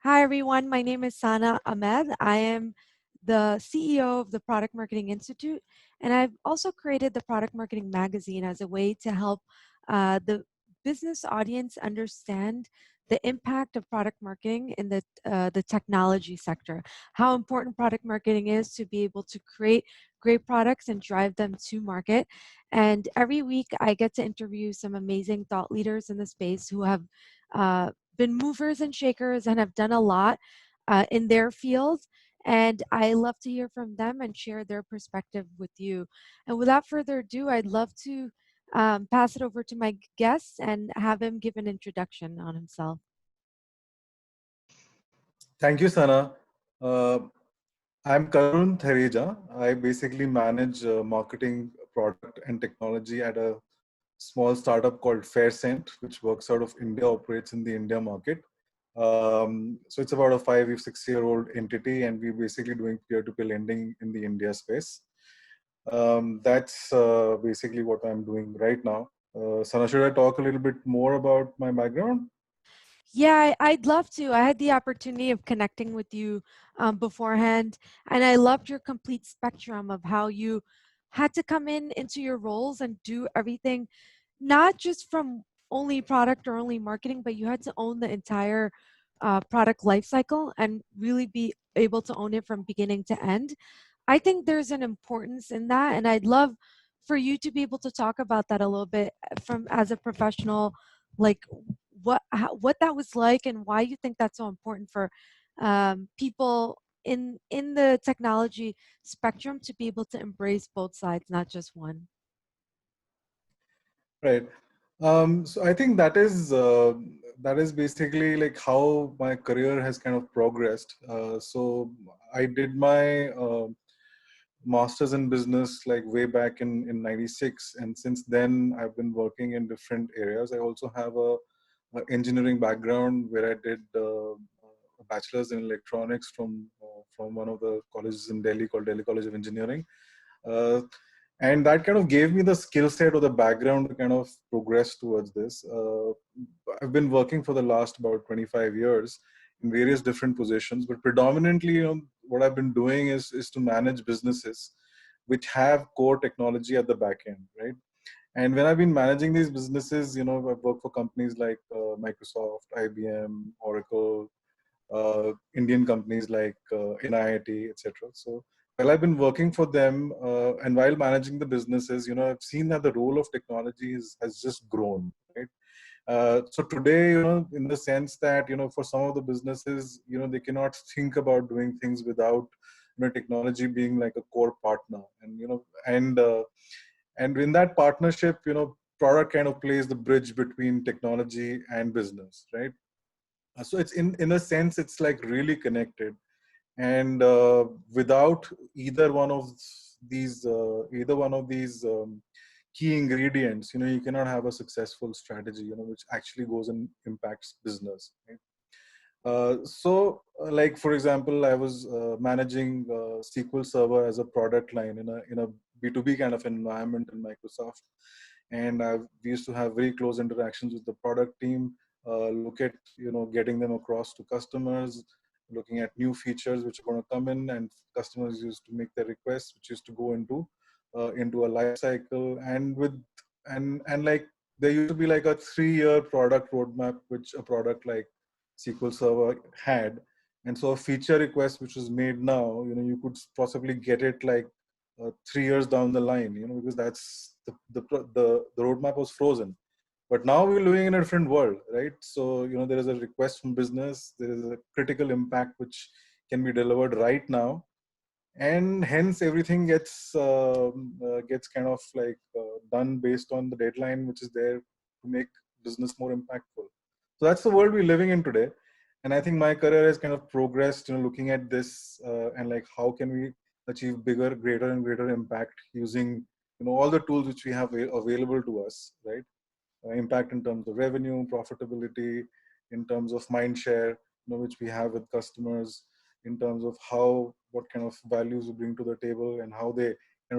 Hi, everyone. My name is Sana Ahmed. I am the CEO of the Product Marketing Institute, and I've also created the Product Marketing Magazine as a way to help the business audience understand the impact of product marketing in the technology sector, how important product marketing is to be able to create great products and drive them to market. And every week, I get to interview some amazing thought leaders in the space who have been movers and shakers and have done a lot in their field. And I love to hear from them and share their perspective with you. And without further ado, I'd love to pass it over to my guest and have him give an introduction on himself. Thank you, Sana. Uh, I'm Karun Thareja. I basically manage marketing, product, and technology at a small startup called FairCent, which works out of India, operates in the India market. So it's about a 5-6-year-old entity, and we're basically doing peer-to-peer lending in the India space. That's basically what I'm doing right now. Sana, should I talk a little bit more about my background? Yeah, I'd love to. I had the opportunity of connecting with you beforehand, and I loved your complete spectrum of how you had to come into your roles and do everything, not just from only product or only marketing, but you had to own the entire product lifecycle and really be able to own it from beginning to end. I think there's an importance in that, and I'd love for you to be able to talk about that a little bit from as a professional, like what that was like and why you think that's so important for people in the technology spectrum to be able to embrace both sides, not just one. Right. So I think that is basically like how my career has kind of progressed. So I did my master's in business like way back in '96, and since then I've been working in different areas. I also have a engineering background where I did a bachelor's in electronics from one of the colleges in Delhi called Delhi College of Engineering. Uh, and that kind of gave me the skill set or the background to kind of progress towards this. I've been working for the last about 25 years in various different positions, but predominantly, what I've been doing is to manage businesses which have core technology at the back end, right? And when I've been managing these businesses, I've worked for companies like Microsoft, IBM, Oracle, Indian companies like NIIT, etc. So while I've been working for them and while managing the businesses, I've seen that the role of technology has just grown, right? So today, in the sense that, for some of the businesses, they cannot think about doing things without, technology being like a core partner. And in that partnership, product kind of plays the bridge between technology and business, right? So it's in a sense, it's like really connected. And without either one of these key ingredients, you cannot have a successful strategy, which actually goes and impacts business, right? Like for example, I was managing SQL Server as a product line in a B2B kind of environment in Microsoft, and we used to have very close interactions with the product team, look at getting them across to customers, looking at new features which are going to come in, and customers used to make their requests, which used to go into a life cycle, and like there used to be like a 3-year product roadmap which a product like SQL Server had. And so a feature request which was made now, you could possibly get it like 3 years down the line, because that's the roadmap was frozen. But now we're living in a different world, right? So, there is a request from business, there is a critical impact which can be delivered right now. And hence everything gets kind of like done based on the deadline which is there to make business more impactful. So that's the world we're living in today. And I think my career has kind of progressed, looking at this and like how can we achieve bigger, greater and greater impact using, all the tools which we have available to us, right? Impact in terms of revenue, profitability, in terms of mind share, which we have with customers, in terms of what kind of values we bring to the table and how they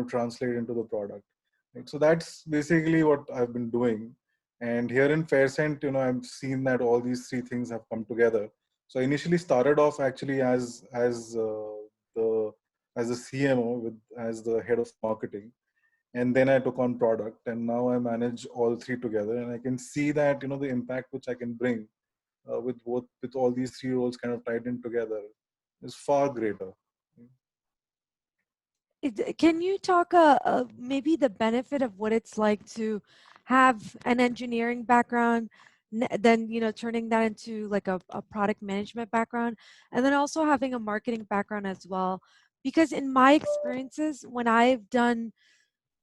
translate into the product. Right? So that's basically what I've been doing. And here in FairCent, I've seen that all these three things have come together. So I initially started off actually the as a CMO with as the head of marketing, and then I took on product, and now I manage all three together, and I can see that the impact which I can bring with all these three roles kind of tied in together is far greater. Can you talk maybe the benefit of what it's like to have an engineering background, then turning that into like a product management background, and then also having a marketing background as well? Because in my experiences, when I've done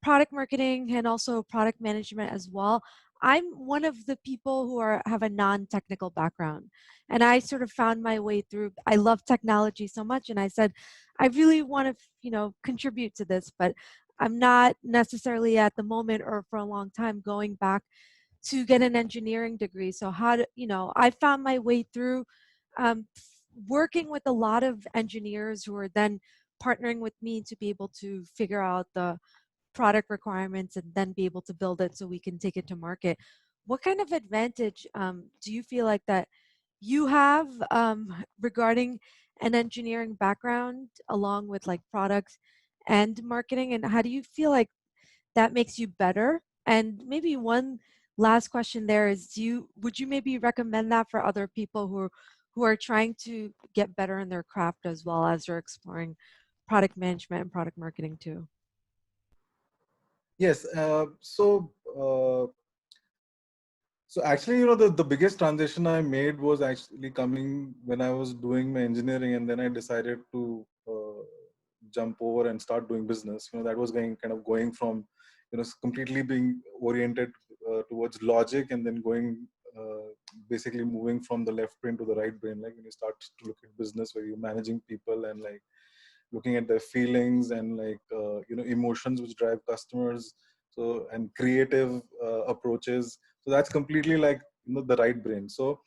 product marketing and also product management as well, I'm one of the people who have a non-technical background, and I sort of found my way through. I love technology so much, and I said I really want to contribute to this, but I'm not necessarily at the moment or for a long time going back to get an engineering degree. So how do I found my way through, um, working with a lot of engineers who are then partnering with me to be able to figure out the product requirements and then be able to build it so we can take it to market. What kind of advantage do you feel like that you have, regarding an engineering background along with like products and marketing, and how do you feel like that makes you better? And maybe one last question there is, would you maybe recommend that for other people who are trying to get better in their craft as well as they're exploring product management and product marketing too? Yes. So actually, the biggest transition I made was actually coming when I was doing my engineering, and then I decided to jump over and start doing business. That was going from, completely being oriented towards logic, and then going basically moving from the left brain to the right brain. Like when you start to look at business, where you're managing people and like looking at their feelings and like emotions which drive customers, so and creative approaches. So that's completely like the right brain. So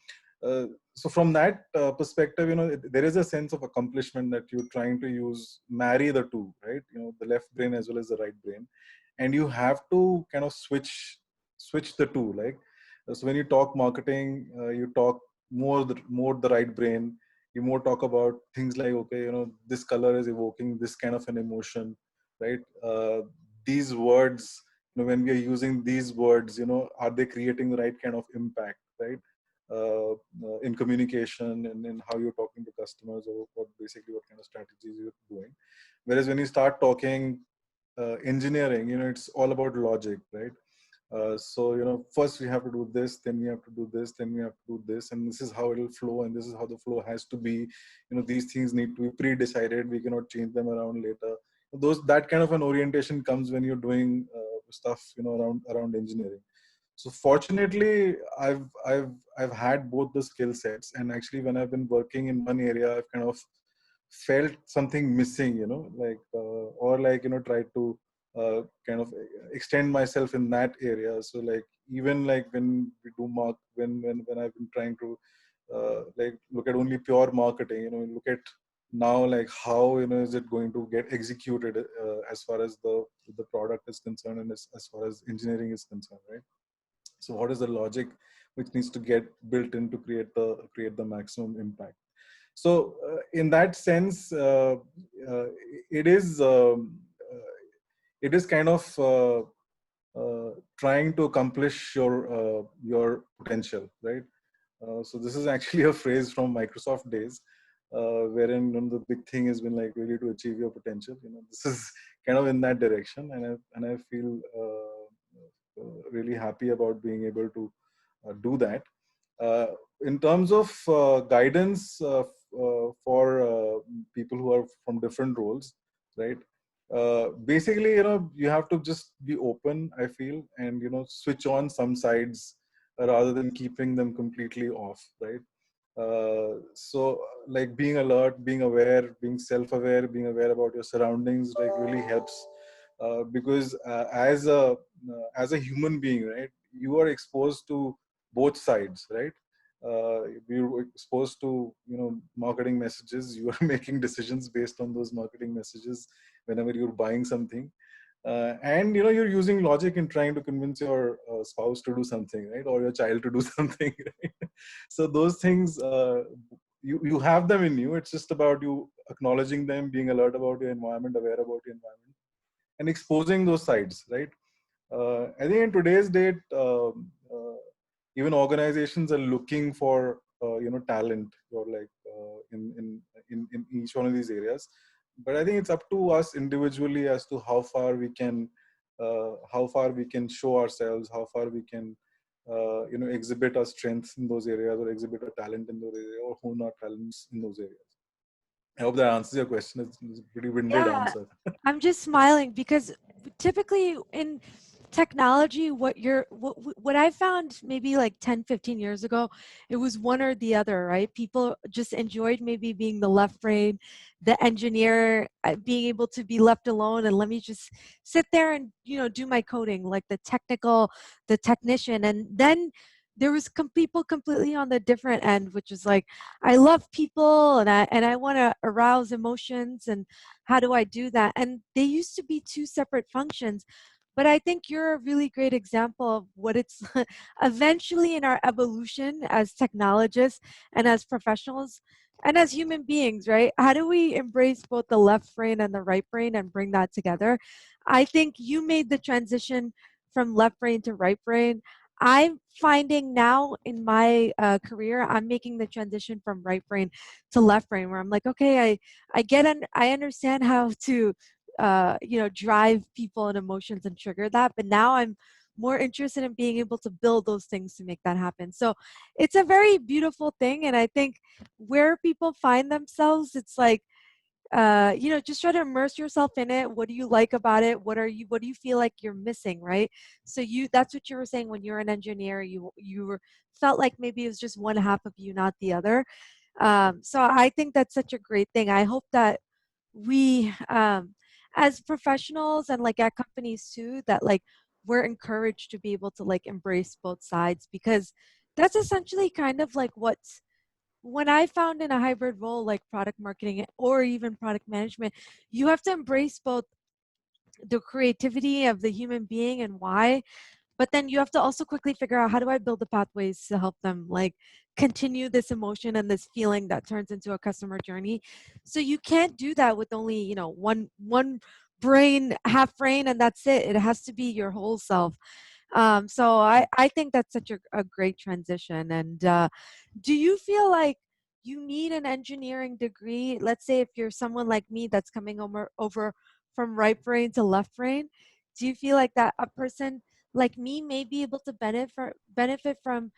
from that perspective, there is a sense of accomplishment that you're trying to marry the two, right? The left brain as well as the right brain, and you have to kind of switch the two. Like, so when you talk marketing, you talk more the right brain. You more talk about things like, okay, this color is evoking this kind of an emotion, right? These words, when we are using these words, are they creating the right kind of impact, right? In communication and in how you're talking to customers, or what kind of strategies you're doing. Whereas when you start talking engineering, it's all about logic, right? So first we have to do this, then we have to do this, then we have to do this, and this is how it'll flow, and this is how the flow has to be. These things need to be pre-decided. We cannot change them around later. That kind of an orientation comes when you're doing stuff around engineering. So fortunately, I've had both the skill sets, and actually when I've been working in one area, I've kind of felt something missing, or like tried to kind of extend myself in that area. So like even like when we do when I've been trying to like look at only pure marketing, look at now like how is it going to get executed as far as the product is concerned, and as far as engineering is concerned, right? So what is the logic which needs to get built in to create the maximum impact? So in that sense, it is kind of trying to accomplish your potential, right? So this is actually a phrase from Microsoft days, wherein the big thing has been like really to achieve your potential. This is kind of in that direction, and I feel really happy about being able to do that. Uh, in terms of guidance for people who are from different roles, right? Basically, you have to just be open, I feel, and switch on some sides rather than keeping them completely off, right? So like being alert, being aware, being self-aware, being aware about your surroundings, like really helps, because as a human being, right, you are exposed to both sides, right? You're exposed to marketing messages. You are making decisions based on those marketing messages whenever you're buying something, and you're using logic in trying to convince your spouse to do something, right, or your child to do something, right? So those things you have them in you. It's just about you acknowledging them, being alert about your environment, aware about your environment, and exposing those sides, right? I think in today's date, even organizations are looking for talent, or like in each one of these areas. But I think it's up to us individually as to how far we can show ourselves, how far we can exhibit our strengths in those areas, or exhibit our talent in those areas, or hone our talents in those areas. I hope that answers your question. It's a pretty winded Yeah, answer. I'm just smiling because typically in technology, what I found maybe like 10, 15 years ago, it was one or the other, right? People just enjoyed maybe being the left brain, the engineer, being able to be left alone and let me just sit there and, do my coding, like the technician. And then there was people completely on the different end, which is like, I love people and I want to arouse emotions, and how do I do that? And they used to be two separate functions. But I think you're a really great example of what it's eventually in our evolution as technologists and as professionals and as human beings, right? How do we embrace both the left brain and the right brain and bring that together? I think you made the transition from left brain to right brain. I'm finding now in my career, I'm making the transition from right brain to left brain, where I'm like, okay, I understand how to drive people and emotions and trigger that, but now I'm more interested in being able to build those things to make that happen. So it's a very beautiful thing, and I think where people find themselves, it's like just try to immerse yourself in it. What do you like about it? What do you feel like you're missing, right? So that's what you were saying when you're an engineer, felt like maybe it was just one half of you, not the other. So I think that's such a great thing. I hope that we as professionals and like at companies too, that like we're encouraged to be able to like embrace both sides, because that's essentially kind of like what's when I found in a hybrid role like product marketing or even product management, you have to embrace both the creativity of the human being and why, but then you have to also quickly figure out, how do I build the pathways to help them like continue this emotion and this feeling that turns into a customer journey. So you can't do that with only one brain, half brain, and that's it. It has to be your whole self. So I think that's such a great transition. And do you feel like you need an engineering degree? Let's say if you're someone like me that's coming over from right brain to left brain, do you feel like that a person like me may be able to benefit from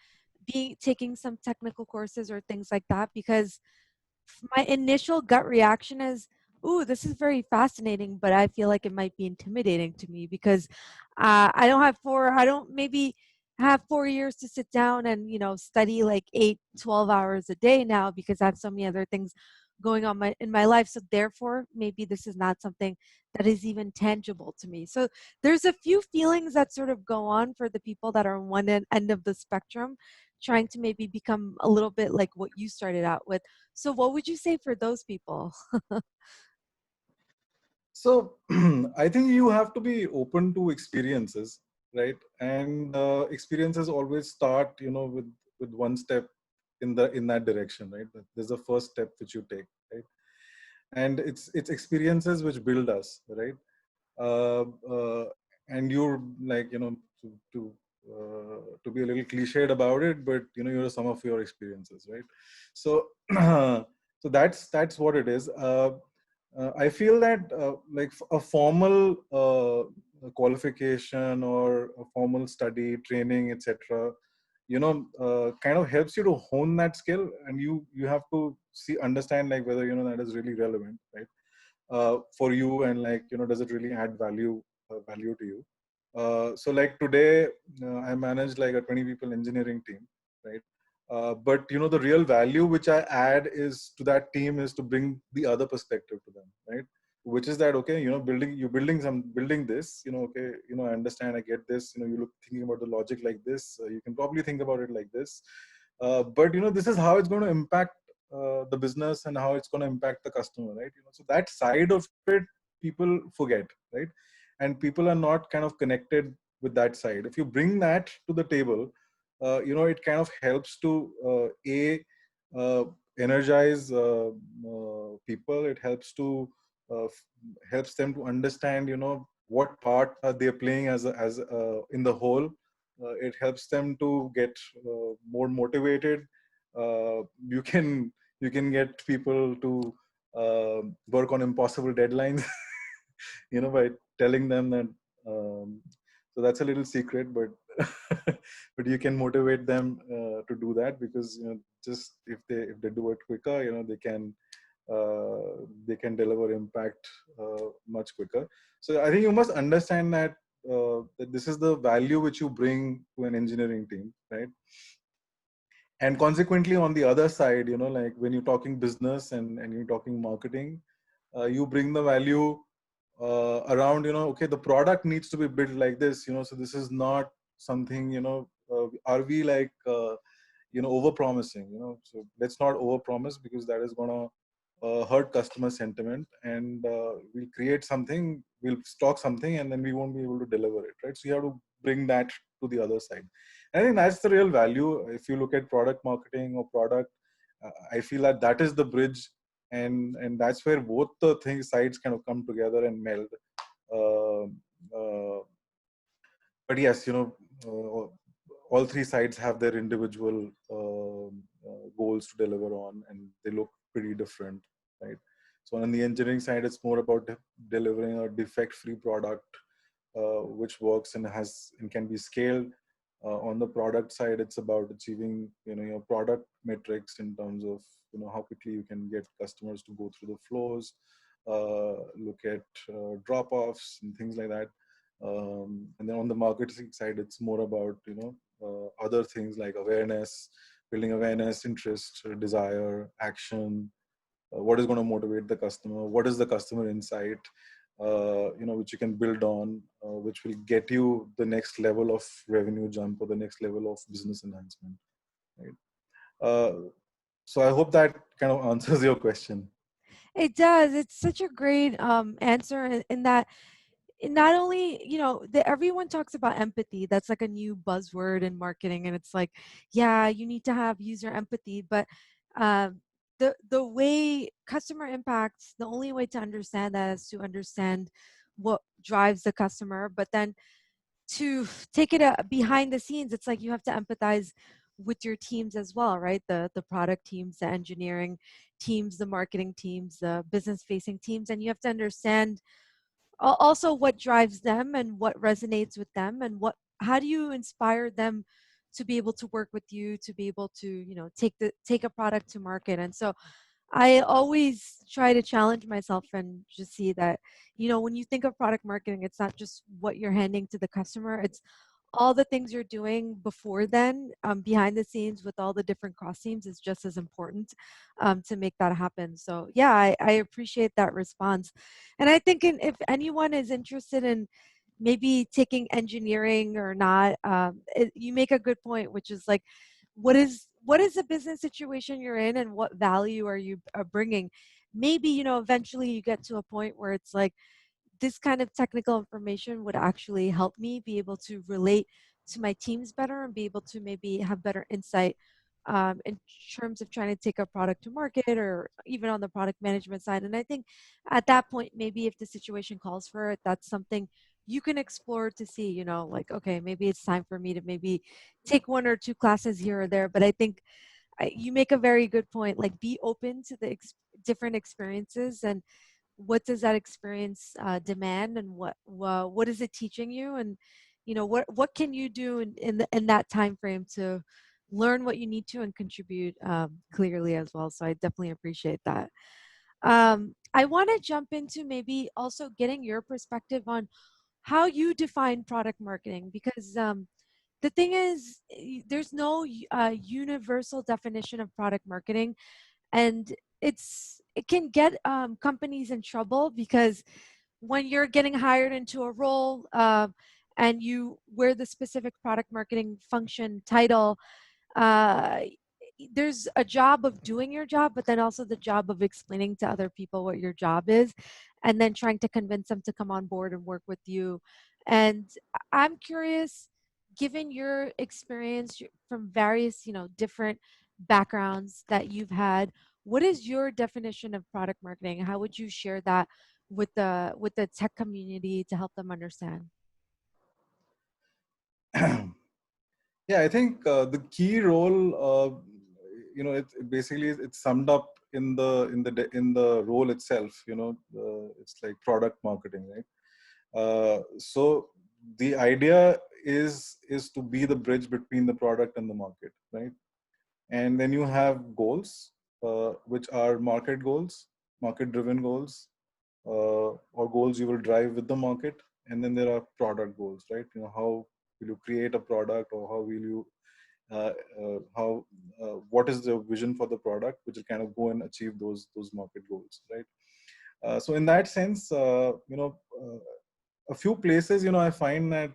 being taking some technical courses or things like that? Because my initial gut reaction is, ooh, this is very fascinating, but I feel like it might be intimidating to me because I don't maybe have 4 years to sit down and, study like 8, 12 hours a day now, because I have so many other things going on in my life. So therefore, maybe this is not something that is even tangible to me. So there's a few feelings that sort of go on for the people that are on one end of the spectrum, trying to maybe become a little bit like what you started out with. So what would you say for those people? So I think you have to be open to experiences, right? And experiences always start, with one step in that direction, right? There's a first step which you take, right? And it's experiences which build us, right? Uh, uh, and you're like, to be a little cliched about it, but you're some of your experiences, right? So so that's what it is. I feel that like a formal qualification or a formal study, training, etc., kind of helps you to hone that skill, and you have to understand like whether that is really relevant, right, for you, and like does it really add value to you. So like today, I manage like a 20 people engineering team, right? But the real value which I add is to that team is to bring the other perspective to them, right? Which is that, okay, building this, okay, I understand, I get this, you look thinking about the logic like this, you can probably think about it like this, but this is how it's going to impact the business and how it's going to impact the customer, right? So that side of it people forget, right? And people are not kind of connected with that side. If you bring that to the table, it kind of helps to energize people. It helps to uh, f- helps them to understand, what part are they playing as in the whole. It helps them to get more motivated. You can get people to work on impossible deadlines, by telling them that. Um, so that's a little secret, but but you can motivate them to do that, because just if they do it quicker, they can deliver impact much quicker. So I think you must understand that this is the value which you bring to an engineering team, right? And consequently, on the other side, like when you're talking business and you're talking marketing, you bring the value around, okay, the product needs to be built like this, so this is not something, are we like over promising, so let's not over promise, because that is going to hurt customer sentiment, and we'll create something, we'll stock something, and then we won't be able to deliver it, right? So you have to bring that to the other side. I think that's the real value. If you look at product marketing or product, I feel that that is the bridge, and that's where both the things sides kind of come together and meld. Uh, uh, but yes, all three sides have their individual goals to deliver on, and they look pretty different, right? So on the engineering side, it's more about delivering a defect-free product which works and has and can be scaled. On the product side, it's about achieving your product metrics in terms of how quickly you can get customers to go through the flows, look at drop-offs and things like that. And then on the marketing side, it's more about other things like awareness, building awareness, interest, desire, action. What is going to motivate the customer? What is the customer insight? Which you can build on, which will get you the next level of revenue jump or the next level of business enhancement. Right. So I hope that kind of answers your question. It does. It's such a great answer in that not only everyone talks about empathy. That's like a new buzzword in marketing, and it's like, yeah, you need to have user empathy, but um, the way customer impacts, the only way to understand that is to understand what drives the customer, but then to take it behind the scenes, it's like you have to empathize with your teams as well, right? The product teams, the engineering teams, the marketing teams, the business facing teams, and you have to understand also what drives them and what resonates with them, and how do you inspire them to be able to work with you, to be able to take a product to market. And so I always try to challenge myself and just see that, when you think of product marketing, it's not just what you're handing to the customer, it's all the things you're doing before then, behind the scenes with all the different cross teams is just as important to make that happen. So yeah, I appreciate that response. And I think if anyone is interested in maybe taking engineering or not, you make a good point, which is like, what is the business situation you're in and what value are you bringing? Maybe, eventually you get to a point where it's like, this kind of technical information would actually help me be able to relate to my teams better and be able to maybe have better insight in terms of trying to take a product to market or even on the product management side. And I think at that point, maybe if the situation calls for it, that's something you can explore to see, like, okay, maybe it's time for me to maybe take one or two classes here or there. But I think you make a very good point, like be open to the different experiences and what does that experience demand, and what is it teaching you, and what can you do in that time frame to learn what you need to and contribute clearly as well. So I definitely appreciate that. I want to jump into maybe also getting your perspective on how you define product marketing, because the thing is, there's no universal definition of product marketing, and it can get companies in trouble, because when you're getting hired into a role and you wear the specific product marketing function title, uh, there's a job of doing your job, but then also the job of explaining to other people what your job is, and then trying to convince them to come on board and work with you. And I'm curious, given your experience from various, different backgrounds that you've had, what is your definition of product marketing? How would you share that with the tech community to help them understand? Yeah, I think the key role, it basically it's summed up in the role itself. It's like product marketing, right? So the idea is to be the bridge between the product and the market, right? And then you have goals, which are market-driven goals, or goals you will drive with the market. And then there are product goals, right? How will you create a product, or how will you how what is the vision for the product, which will kind of go and achieve those market goals, right? So in that sense, a few places, I find that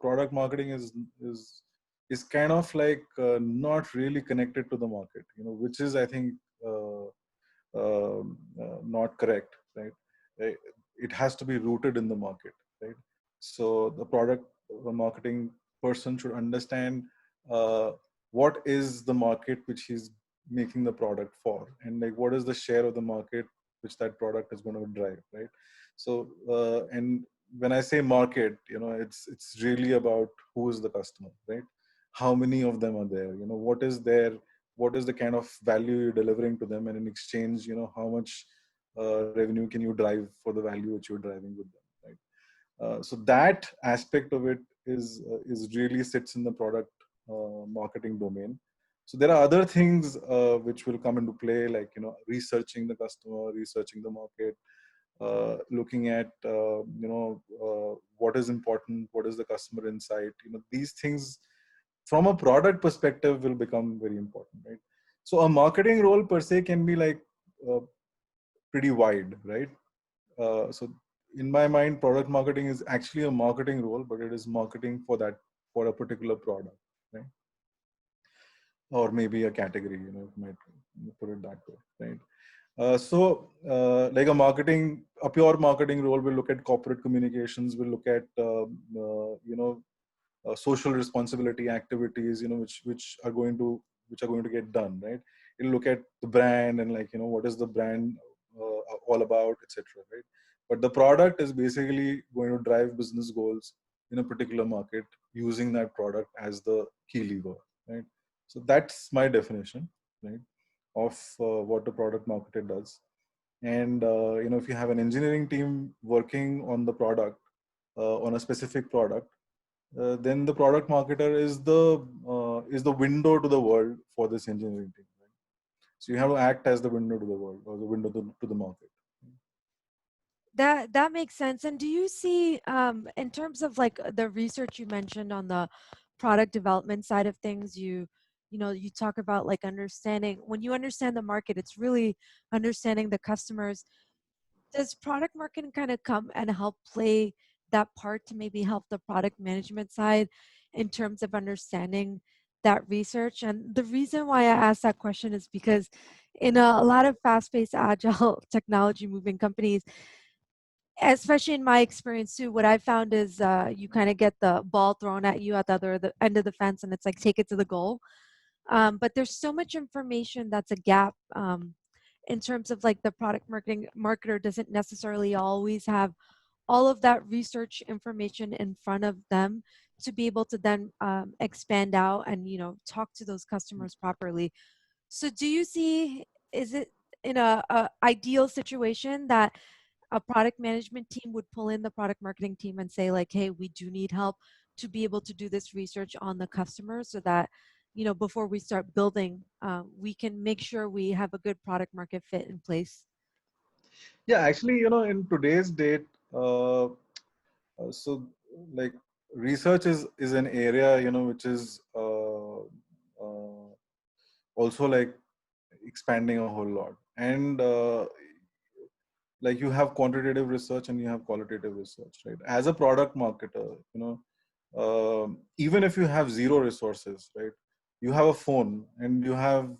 product marketing is kind of like not really connected to the market, which is, I think, uh, not correct, right? Uh, It has to be rooted in the market, right? So the product marketing person should understand uh, what is the market which he's making the product for, and like what is the share of the market which that product is going to drive, right? So and when I say market, it's really about who is the customer, right? How many of them are there? What is the kind of value you're delivering to them, and in exchange, how much revenue can you drive for the value which you're driving with them, right? So that aspect of it is really sits in the product marketing domain. So there are other things which will come into play, like researching the customer, researching the market, looking at what is important, what is the customer insight. These things from a product perspective will become very important, right? So a marketing role per se can be like uh, pretty wide, right? So in my mind, product marketing is actually a marketing role, but it is marketing for a particular product, right? Or maybe a category, might put it that way, right? Like a pure marketing role will look at corporate communications, will look at social responsibility activities, which are going to get done, right? It'll look at the brand, and like what is the brand all about, etc., right? But the product is basically going to drive business goals in a particular market using that product as the key lever, right? So that's my definition, right, of what a product marketer does. And if you have an engineering team working on the product, on a specific product, then the product marketer is the window to the world for this engineering team, right? So you have to act as the window to the world, or the window to the market. That makes sense. And do you see, in terms of like the research you mentioned on the product development side of things, you talk about like understanding, when you understand the market, it's really understanding the customers. Does product marketing kind of come and help play that part to maybe help the product management side in terms of understanding that research? And the reason why I asked that question is because in a lot of fast-paced agile technology moving companies, especially in my experience too, what I found is you kind of get the ball thrown at you at the end of the fence, and it's like take it to the goal. But there's so much information that's a gap, in terms of like the product marketing marketer doesn't necessarily always have all of that research information in front of them to be able to then expand out and talk to those customers properly. So do you see, is it in a ideal situation that a product management team would pull in the product marketing team and say like, hey, we do need help to be able to do this research on the customer, so that before we start building, we can make sure we have a good product market fit in place? Yeah, actually, in today's date, so like research is an area, which is also like expanding a whole lot. And like you have quantitative research and you have qualitative research, right? As a product marketer, even if you have zero resources, right? You have a phone and you have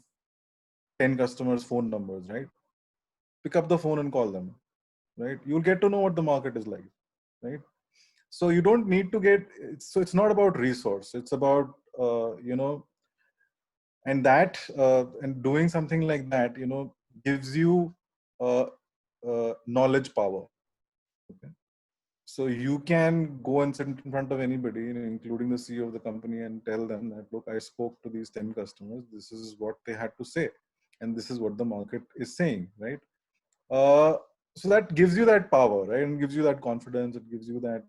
10 customers' phone numbers, right? Pick up the phone and call them, right? You'll get to know what the market is like, right? So you don't need to get, so it's not about resource. It's about, And that and doing something like that, gives you uh, knowledge power. Okay. So you can go and sit in front of anybody, including the CEO of the company, and tell them that, look, I spoke to these 10 customers. This is what they had to say, and this is what the market is saying, right? Uh, so that gives you that power, right, and gives you that confidence. It gives you that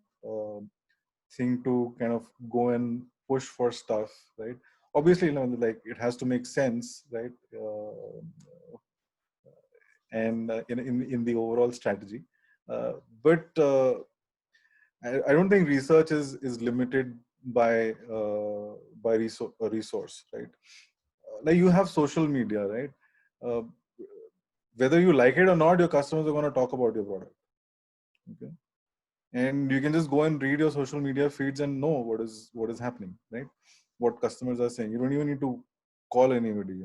thing to kind of go and push for stuff, right? Obviously, like it has to make sense, right? And in the overall strategy, but I don't think research is limited by resource, right? Like you have social media, right? Uh, Whether you like it or not, your customers are going to talk about your product. Okay, and you can just go and read your social media feeds and know what is happening, right? What customers are saying. You don't even need to call anybody.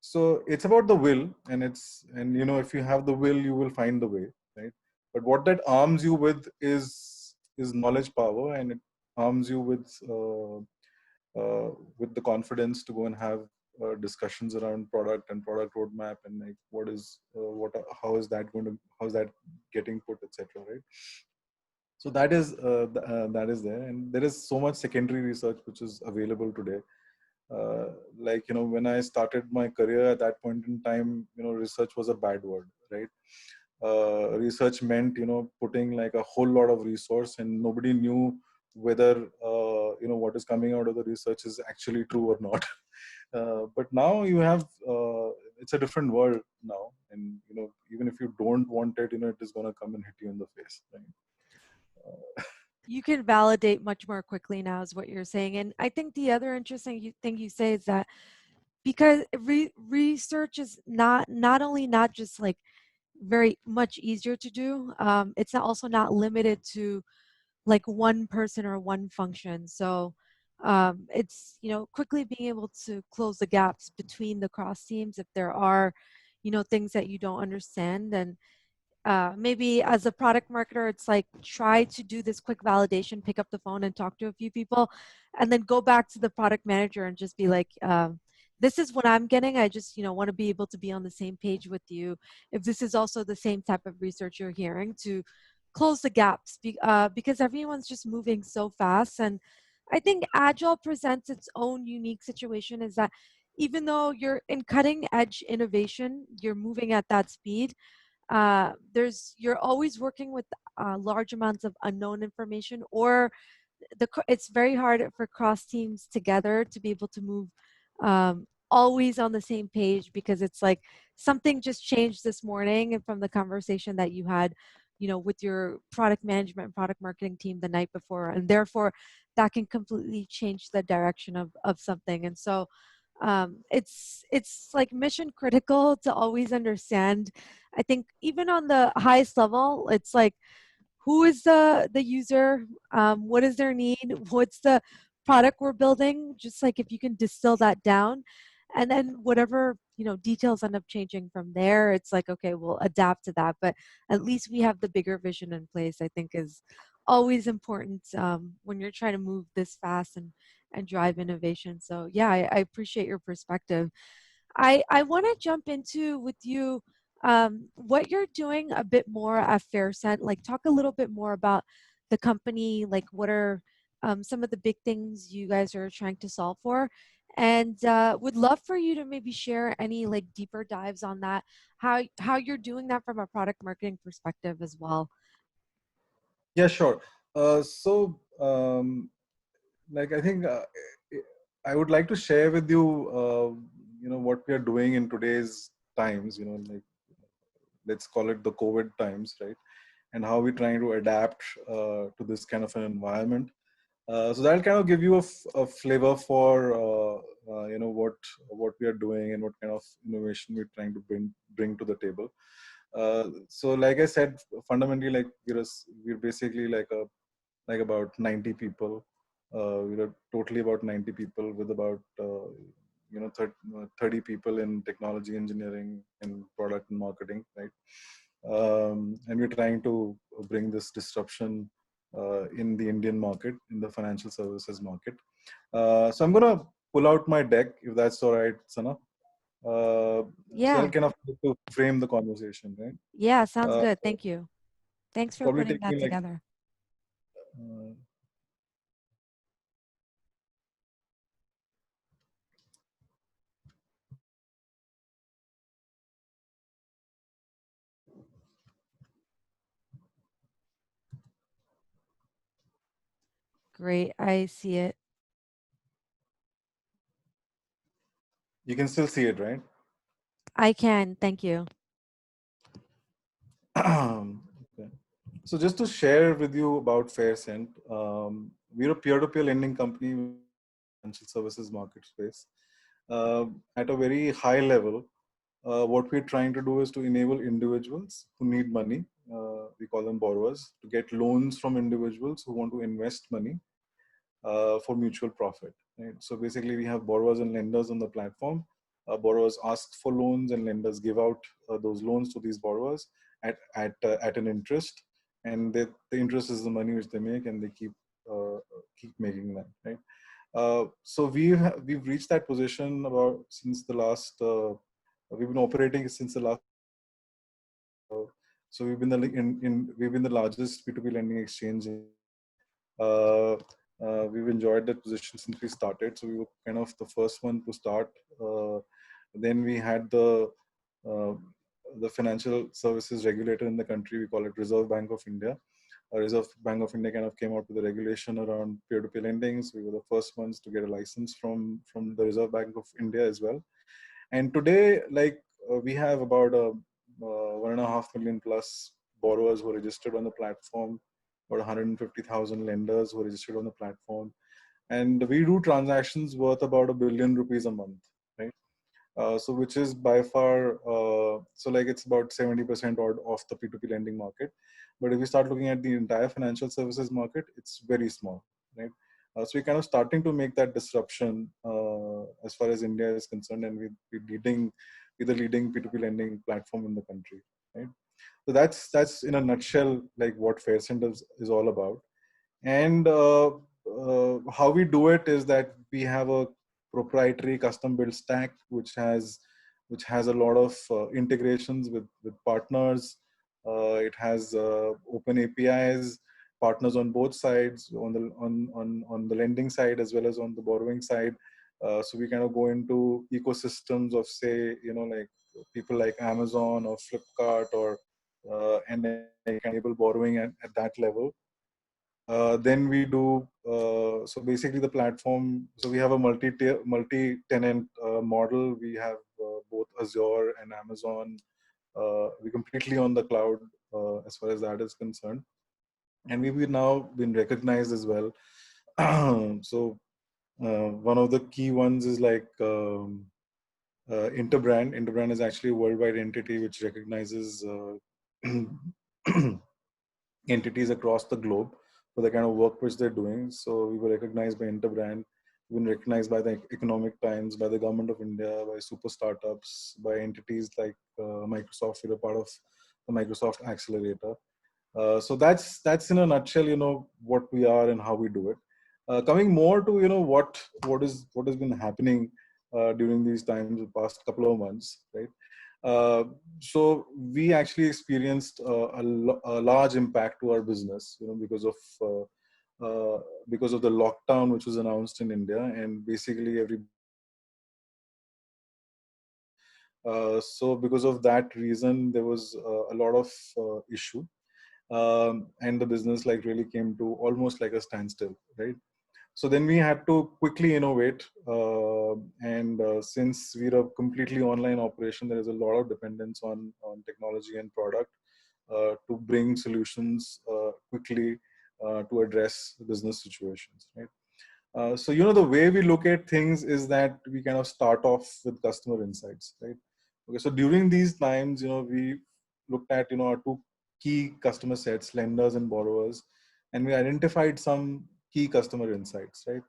So it's about the will, and if you have the will, you will find the way, right? But what that arms you with is knowledge power, and it arms you with the confidence to go and have discussions around product and product roadmap, and like how is that getting put, etc., right? So that is there, and there is so much secondary research which is available today. Like when I started my career, at that point in time, research was a bad word, right? Research meant putting like a whole lot of resource, and nobody knew whether what is coming out of the research is actually true or not. But now you have it's a different world now, and even if you don't want it, it is going to come and hit you in the face, right? You can validate much more quickly now, is what you're saying. And I think the other interesting thing you say is that because research is not only not just like very much easier to do, it's also not limited to like one person or one function. So it's quickly being able to close the gaps between the cross teams if there are things that you don't understand. And maybe as a product marketer, it's like try to do this quick validation, pick up the phone and talk to a few people, and then go back to the product manager and just be like, this is what I'm getting. I just want to be able to be on the same page with you. If this is also the same type of research you're hearing, to close the gaps, because everyone's just moving so fast. And I think Agile presents its own unique situation, is that even though you're in cutting edge innovation, you're moving at that speed, you're always working with large amounts of unknown information, or it's very hard for cross teams together to be able to move always on the same page, because it's like something just changed this morning and from the conversation that you had with your product management and product marketing team the night before, and therefore that can completely change the direction of something. And so it's like mission critical to always understand. I think even on the highest level, it's like, who is the user, what is their need, what's the product we're building, just like if you can distill that down, and then whatever details end up changing from there, it's like, okay, we'll adapt to that, but at least we have the bigger vision in place. I think is always important when you're trying to move this fast and drive innovation. So yeah, I appreciate your perspective. I want to jump into with you what you're doing a bit more at FairScent. Like, talk a little bit more about the company. Like, what are some of the big things you guys are trying to solve for? And would love for you to maybe share any like deeper dives on that. How you're doing that from a product marketing perspective as well. Yeah, sure. So, like, I think I would like to share with you, what we are doing in today's times. Like, let's call it the COVID times, right? And how we're trying to adapt to this kind of an environment. So that'll kind of give you a flavor for what we are doing and what kind of innovation we're trying to bring to the table. So, like I said, fundamentally, like we're basically like about 90 people. We're totally about 90 people with about 30 people in technology, engineering, and product and marketing, right? And we're trying to bring this disruption in the Indian market, in the financial services market. So I'm gonna pull out my deck if that's all right, Sana. So I'll Yeah. kind of to frame the conversation, right? Yeah, sounds Uh, good. Thank you. Thanks for Probably putting take that me like together. uh, Great. I see it. you can still see it, right? I can. Thank you. Okay. So just to share with you about FairSend, we're a peer-to-peer lending company in the financial services market space. At a very high level, what we're trying to do is to enable individuals who need money, we call them borrowers, to get loans from individuals who want to invest money for mutual profit. Right? So basically, we have borrowers and lenders on the platform. Borrowers ask for loans, and lenders give out those loans to these borrowers at an interest, and the interest is the money which they make, and they keep making that. Right. So we've reached that position about since the last. We've been operating since the last 5 years. So we've been the largest P2P lending exchange in India. Uh, we've enjoyed that position since we started. So we were kind of the first one to start. Uh, then we had uh, the financial services regulator in the country. We call it Reserve Bank of India. Reserve Bank of India kind of came out with a regulation around peer-to-peer lending. So we were the first ones to get a license from the Reserve Bank of India as well. And today, like we have about 1.5 million plus borrowers who are registered on the platform, about 150,000 lenders who are registered on the platform, and we do transactions worth about ₹1 billion a month, right? So which is by far, so like it's about 70% odd of the P2P lending market. But if we start looking at the entire financial services market, it's very small, right? So we're kind of starting to make that disruption as far as India is concerned, and we're the leading P2P lending platform in the country, right? So that's in a nutshell like what FairSend is all about. And how we do it is that we have a proprietary custom built stack which has a lot of integrations with partners. It has open APIs, partners on both sides, on the lending side as well as on the borrowing side. So we kind of go into ecosystems of, say, like people like Amazon or Flipkart, or and then kind of enable borrowing at that level. Then we do, so basically the platform, so we have a multi-tenant model. We have both Azure and Amazon. We completely on the cloud as far as that is concerned. And we've now been recognized as well. So one of the key ones is like Interbrand. Interbrand is actually a worldwide entity which recognizes entities across the globe for the kind of work which they're doing. So we were recognized by Interbrand, we've been recognized by the Economic Times, by the government of India, by super startups, by entities like Microsoft. We're a part of the Microsoft Accelerator. So that's in a nutshell, what we are and how we do it. Coming more to what has been happening during these times, the past couple of months, right? Uh, so we actually experienced a large impact to our business, because of the lockdown which was announced in India, and basically everybody so because of that reason, there was a lot of issue, and the business like really came to almost like a standstill, right? So then we had to quickly innovate, and since we're a completely online operation, there is a lot of dependence on technology and product to bring solutions quickly to address business situations, right? So the way we look at things is that we kind of start off with customer insights, right? Okay, so during these times, we looked at our two key customer sets, lenders and borrowers, and we identified some key customer insights, right?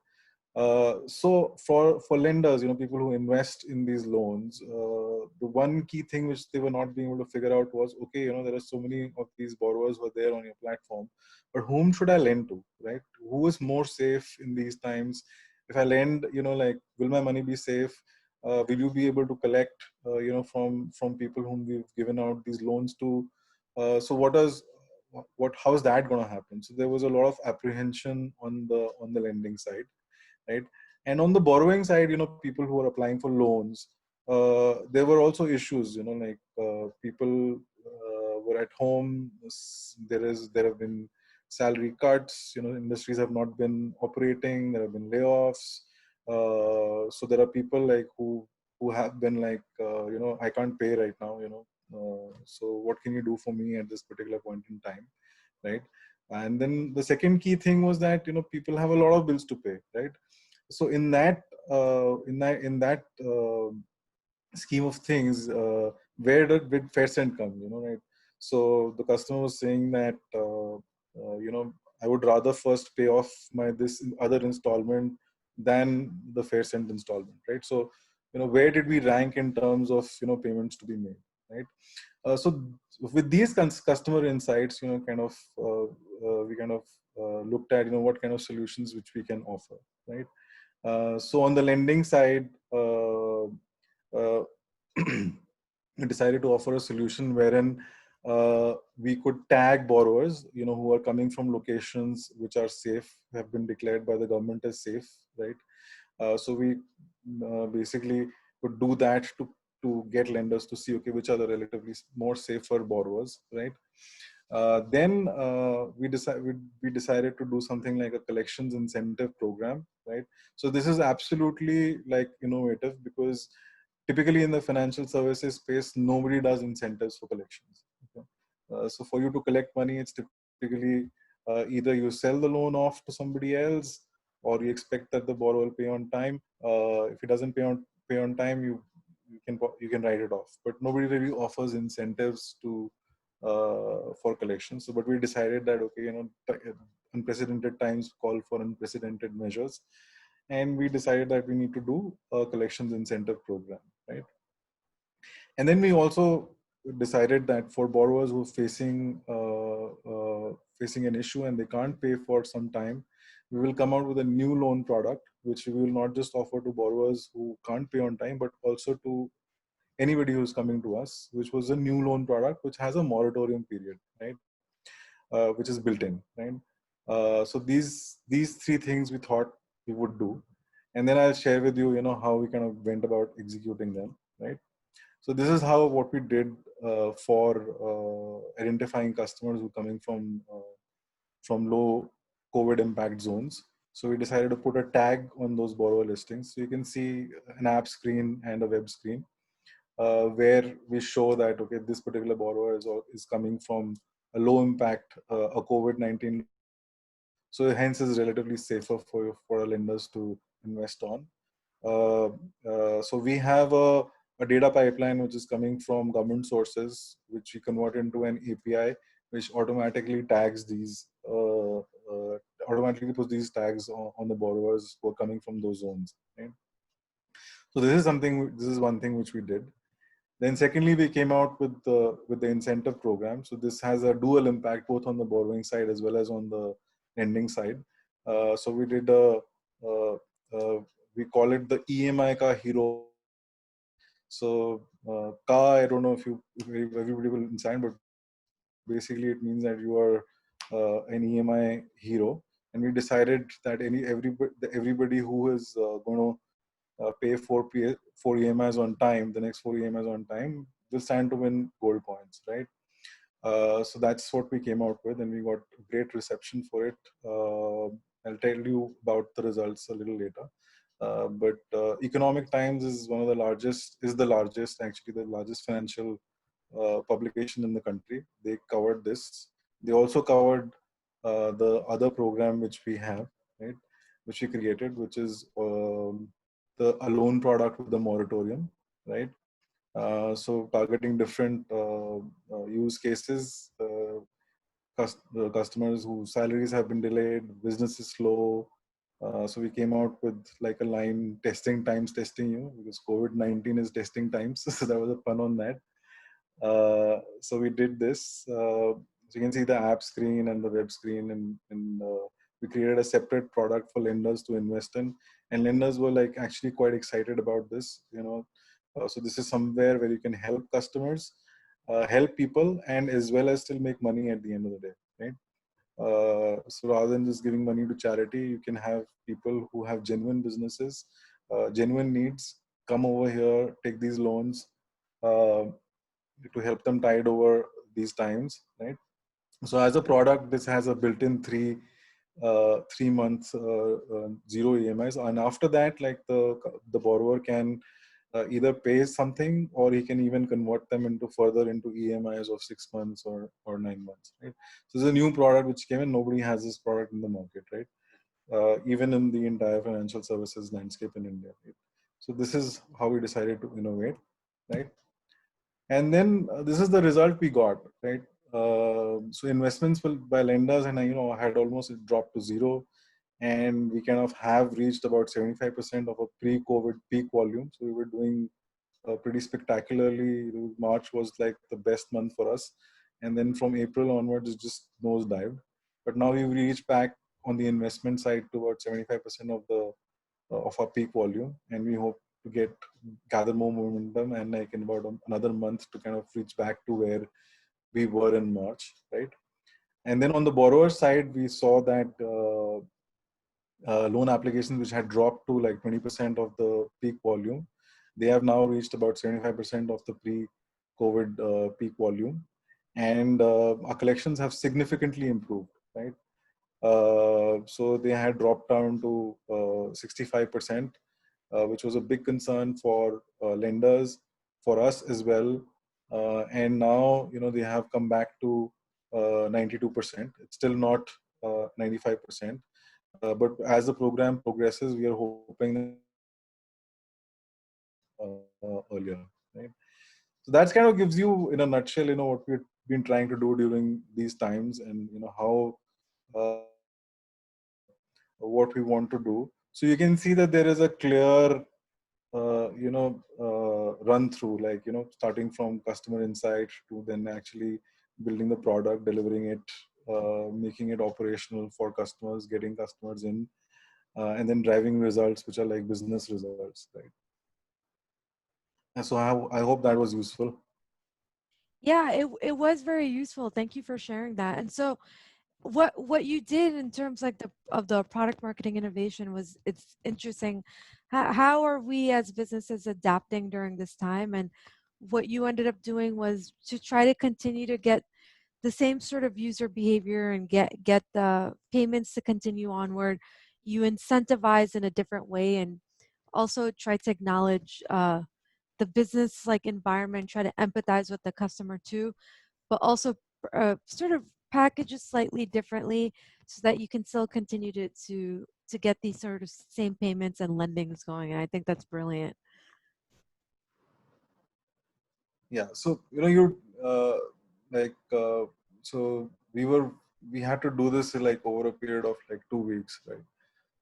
So for lenders, people who invest in these loans, the one key thing which they were not being able to figure out was, okay, there are so many of these borrowers who are there on your platform, but whom should I lend to, right? Who is more safe in these times? if I lend, like, will my money be safe? Will you be able to collect, from people whom we've given out these loans to? So how is that going to happen? So there was a lot of apprehension on the lending side, right? And on the borrowing side, people who are applying for loans, there were also issues, like people were at home. There have been salary cuts. Industries have not been operating. There have been layoffs. So there are people like who have been like, I can't pay right now. So what can you do for me at this particular point in time, right? And then the second key thing was that people have a lot of bills to pay, right? So in that scheme of things, where did Faircent come? Right? So the customer was saying that I would rather first pay off my this other installment than the Faircent installment, right? So where did we rank in terms of payments to be made, right? So with these customer insights, we kind of looked at what kind of solutions which we can offer, right? So on the lending side, uh, we decided to offer a solution wherein we could tag borrowers, who are coming from locations which are safe, have been declared by the government as safe, right? So we basically could do that to get lenders to see, okay, which are the relatively more safer borrowers, right? Then we decided to do something like a collections incentive program, right? So this is absolutely like innovative, because typically in the financial services space, nobody does incentives for collections. Okay? So for you to collect money, it's typically either you sell the loan off to somebody else, or you expect that the borrower will pay on time. If he doesn't pay on time, you can write it off. But nobody really offers incentives for collections. So, but we decided that, okay, unprecedented times call for unprecedented measures, and we decided that we need to do a collections incentive program, right? And then we also decided that for borrowers who are facing an issue and they can't pay for some time, we will come out with a new loan product, which we will not just offer to borrowers who can't pay on time, but also to anybody who's coming to us, which was a new loan product, which has a moratorium period, right? Which is built in, right? So these three things we thought we would do, and then I'll share with you, how we kind of went about executing them, right? So this is how what we did for identifying customers who are coming from low COVID impact zones. So we decided to put a tag on those borrower listings. So you can see an app screen and a web screen where we show that, okay, this particular borrower is coming from a low impact, a COVID-19 low impact zone. So hence is relatively safer for our lenders to invest on. Uh, so we have a data pipeline which is coming from government sources, which we convert into an API, which automatically tags automatically puts these tags on the borrowers who are coming from those zones. Right? So this is one thing which we did. Then secondly, we came out with the incentive program. So this has a dual impact both on the borrowing side as well as on the lending side. So we did uh, we call it the EMI Ka Hero program, right? So Ka, I don't know if everybody will understand, but basically it means that you are an EMI hero. And we decided that everybody who is going to pay four EMIs on time, the next four EMIs on time, will stand to win gold points, right? So that's what we came out with, and we got great reception for it. I'll tell you about the results a little later. But Economic Times is the largest, actually, the largest financial publication in the country. They covered this. They also covered the other program which we have, right, which we created, which is a loan product with a moratorium, right? So targeting different use cases, customers whose salaries have been delayed, business is slow. So we came out with like a line, testing times testing you, because COVID-19 is testing times. So that was a pun on that. So we did this. So you can see the app screen and the web screen in We created a separate product for lenders to invest in, and lenders were like actually quite excited about this. So this is somewhere where you can help customers, help people, and as well as still make money at the end of the day, right? So rather than just giving money to charity, you can have people who have genuine businesses, genuine needs, come over here, take these loans uh, to help them tide over these times, right? So as a product, this has a built-in 3 months zero EMIs, and after that, like the borrower can either pay something, or he can even convert them into further into EMIs of 6 months or 9 months. Right? So it's a new product which came in. Nobody has this product in the market, right? Even in the entire financial services landscape in India. Right? So this is how we decided to innovate, right? And then this is the result we got, right? So investments by lenders, and had almost dropped to zero, and we kind of have reached about 75% of a pre-COVID peak volume. So we were doing pretty spectacularly. March was like the best month for us, and then from April onwards, it just nosedived. But now we've reached back on the investment side to about 75% of our peak volume, and we hope to gather more momentum, and like in about another month to kind of reach back to where we were in March, right? And then on the borrower side, we saw that loan applications which had dropped to like 20% of the peak volume, they have now reached about 75% of the pre-COVID peak volume, and our collections have significantly improved, right? So they had dropped down to 65%, which was a big concern for lenders, for us as well. And now, they have come back to 92%. It's still not 95%. But as the program progresses, we are hoping that we can get back to where we were earlier, right? So that kind of gives you, in a nutshell, what we've been trying to do during these times, and how what we want to do. So you can see that there is a clear, run through, like starting from customer insight to then actually building the product, delivering it, making it operational for customers, getting customers in, and then driving results, which are like business results, right? And so I hope that was useful. Yeah, it was very useful. Thank you for sharing that. And so what you did in terms like the product marketing innovation was, it's interesting. How are we as businesses adapting during this time? And what you ended up doing was to try to continue to get the same sort of user behavior and get the payments to continue onward. You incentivize in a different way, and also try to acknowledge the business like environment, try to empathize with the customer too, but also sort of package it slightly differently so that you can still continue to get these sort of same payments and lendings going. And I think that's brilliant. Yeah. So you like so we had to do this like over a period of like 2 weeks, right?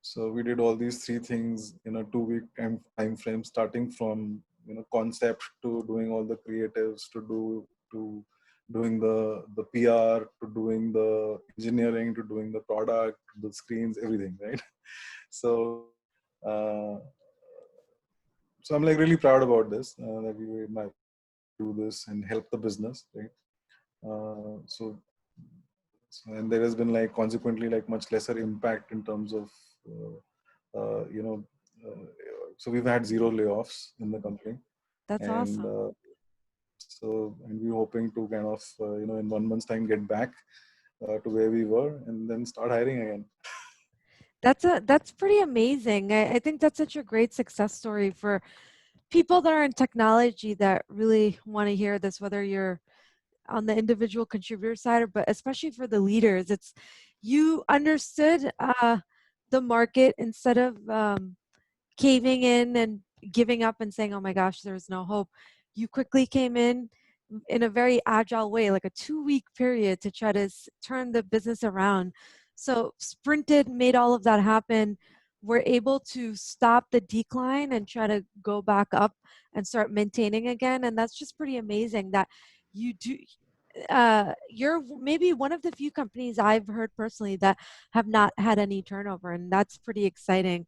So we did all these three things in a 2 week time frame, starting from concept to doing all the creatives, to doing the PR, to doing the engineering, to doing the product, the screens, everything, right? So uh, so I'm like really proud about this, that we were able to do this and help the business, right? So and there has been like consequently like much lesser impact in terms of uh, uh, you know uh, so we've had zero layoffs in the company, That's and awesome. and we're hoping to kind of in 1 month's time get back to where we were, and then start hiring again. That's pretty amazing. I think that's such a great success story for people that are in technology that really want to hear this, whether you're on the individual contributor side, or, but especially for the leaders. It's, you understood the market instead of caving in and giving up and saying, oh my gosh, there's no hope. You quickly came in a very agile way, like a 2 week period, to try to turn the business around. So sprinted, made all of that happen. We're able to stop the decline and try to go back up and start maintaining again. And that's just pretty amazing that you do. you're maybe one of the few companies I've heard personally that have not had any turnover, and that's pretty exciting.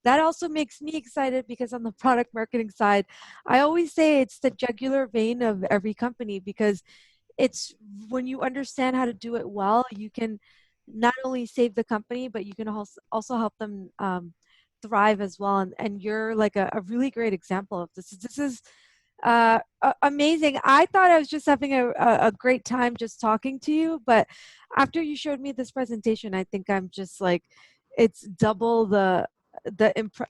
That also makes me excited because on the product marketing side, I always say it's the jugular vein of every company, because it's when you understand how to do it well, you can not only save the company, but you can also help them thrive as well. And you're like a really great example of this. This is amazing. I thought I was just having a great time just talking to you, but after you showed me this presentation, I think I'm just like, it's double the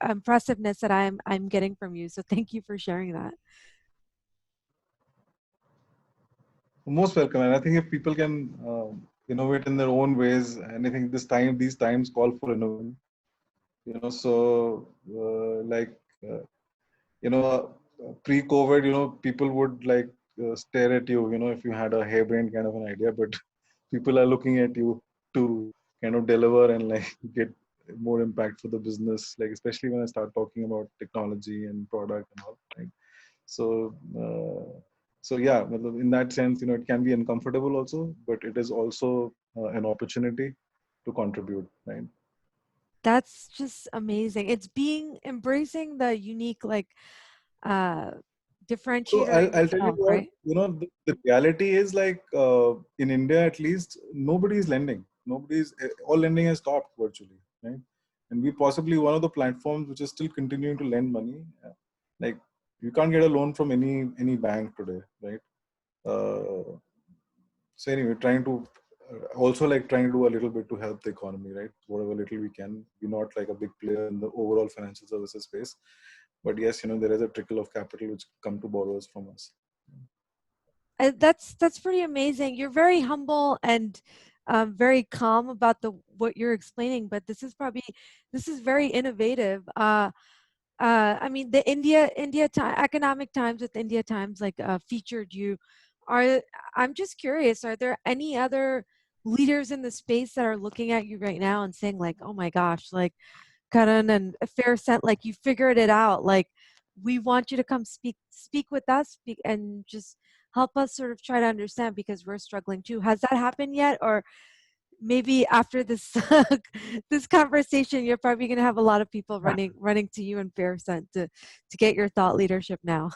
impressiveness that I'm getting from you. So thank you for sharing that. Most welcome. And I think if people can innovate in their own ways, and I think these times call for innovation. So like pre-COVID, people would like stare at you, if you had a harebrained kind of an idea, but people are looking at you to kind of deliver and like get more impact for the business, like especially when I start talking about technology and product and all, right? So, so yeah, in that sense, it can be uncomfortable also, but it is also an opportunity to contribute, right? That's just amazing. It's being embracing the unique, like, uh So differentiator I'll, in I'll tell you yourself, what, right? the reality is like in India, at least, nobody is lending. All lending has stopped virtually, right? And we possibly one of the platforms which is still continuing to lend money. Like you can't get a loan from any bank today, right? Uh, so anyway, trying to also like trying to do a little bit to help the economy, right? Whatever little we can. We're not like a big player in the overall financial services space, but yes, there is a trickle of capital which come to borrowers from us. That's pretty amazing. You're very humble and very calm about the what you're explaining, but this is very innovative. I mean, the Economic Times with India Times like featured you. Are I'm just curious, are there any other leaders in the space that are looking at you right now and saying like, "Oh my gosh, like Karan and Fair Scent, like you figured it out. Like we want you to come speak with us, speak and just help us sort of try to understand because we're struggling too." Has that happened yet? Or maybe after this this conversation, you're probably going to have a lot of people running to you and Fair Scent to get your thought leadership now.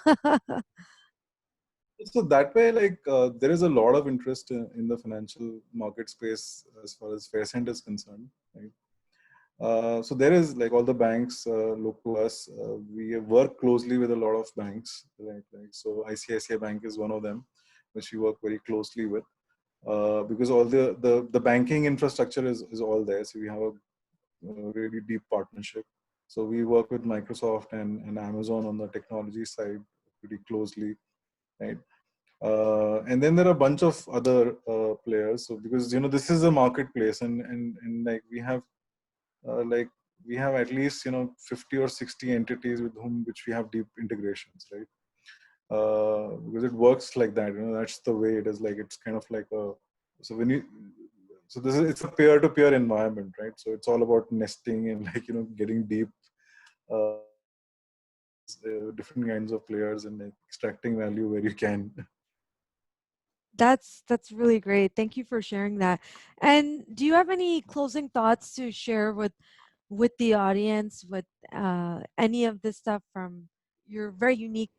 So that way, like there is a lot of interest in the financial market space as far as Faircent is concerned, right? So there is like all the banks look to us. We work closely with a lot of banks, right? Like so, ICICI Bank is one of them, which we work very closely with because all the banking infrastructure is all there. So we have a really deep partnership. So we work with Microsoft and Amazon on the technology side pretty closely, right? And then there are a bunch of other players. So because this is a marketplace, and like like we have at least 50 or 60 entities with whom which we have deep integrations, right? Because it works like that. That's the way it is. Like it's kind of like a so when you so it's a peer-to-peer environment, right? So it's all about nesting and like getting deep with these different kinds of players and like extracting value where you can. That's really great. Thank you for sharing that. And do you have any closing thoughts to share with the audience with any of this stuff from your very unique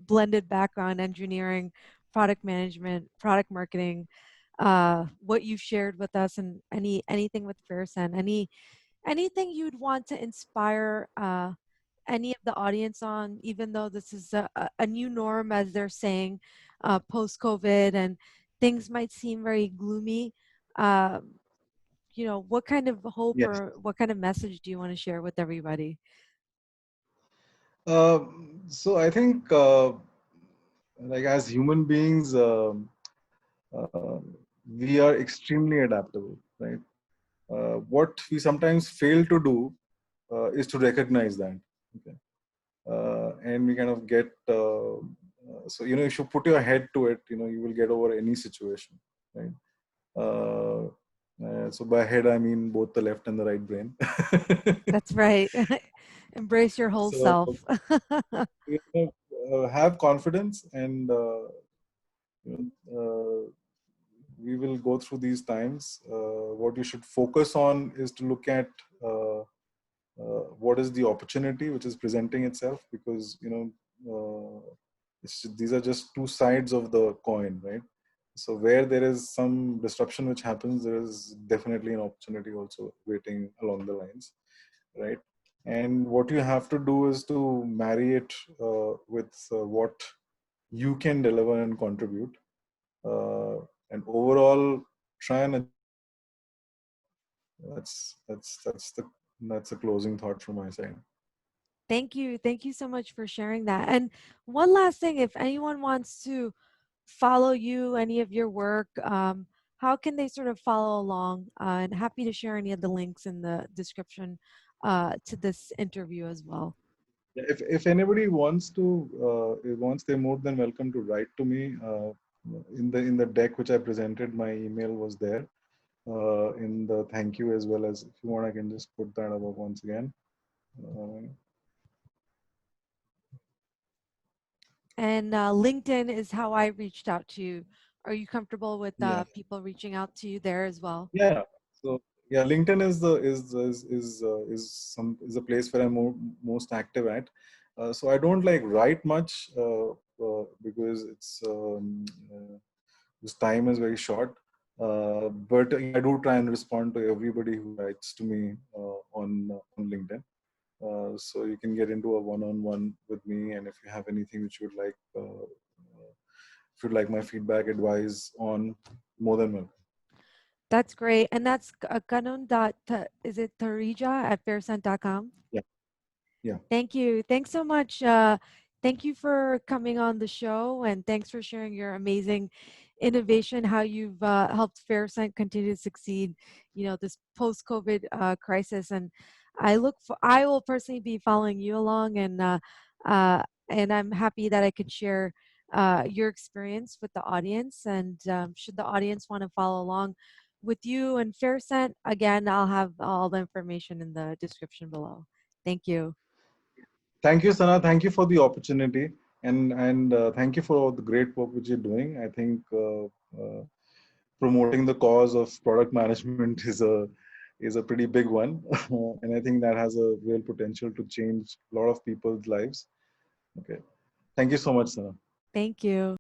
blended background, engineering, product management, product marketing, what you've shared with us, and anything with Fairsen, anything you'd want to inspire any of the audience on, even though this is a new norm, as they're saying, post COVID, and things might seem very gloomy. Um, what kind of hope Yes. or what kind of message do you want to share with everybody? So I think like as human beings, uh, we are extremely adaptable, right? What we sometimes fail to do is to recognize that. Okay. And we kind of get so if you put your head to it, you will get over any situation, right? Uh, so by head I mean both the left and the right brain. That's right. Embrace your whole So self. have confidence and you we will go through these times. What you should focus on is to look at what is the opportunity which is presenting itself, because these are just two sides of the coin, right? So where there is some disruption which happens, there is definitely an opportunity also waiting along the lines, right? And what you have to do is to marry it with what you can deliver and contribute, uh, and overall try and achieve the goal. That's the closing thought from my side. Thank you. Thank you so much for sharing that. And one last thing, if anyone wants to follow you, any of your work, how can they sort of follow along? And happy to share any of the links in the description to this interview as well. If anybody wants to, wants, they're more than welcome to write to me. In the deck which I presented, my email was there. In the thank you as well, as if you want, I can just put that above once again. Uh, And LinkedIn is how I reached out to you. Are you comfortable with yeah, people reaching out to you there as well? yeah. So yeah, LinkedIn is the is a place where I'm most active at. So I don't like write much because this time is very short. But I do try and respond to everybody who writes to me on LinkedIn. So you can get into a one-on-one with me, and if you have anything which you would like, if you'd like my feedback, advice on, more than welcome. That's great. And that's Kanun is it Thareja at faircent.com? Yeah, yeah. Thank you. Thanks so much. Thank you for coming on the show, and thanks for sharing your amazing innovation, how you've helped FairScent continue to succeed, this post-COVID crisis. And I will personally be following you along, and I'm happy that I could share your experience with the audience. And should the audience want to follow along with you and FairScent, again, I'll have all the information in the description below. Thank you. Thank you, Sana. Thank you for the opportunity, and thank you for all the great work which you're doing. I think promoting the cause of product management is a pretty big one, and I think that has a real potential to change a lot of people's lives. Okay, thank you so much, Sana. Thank you.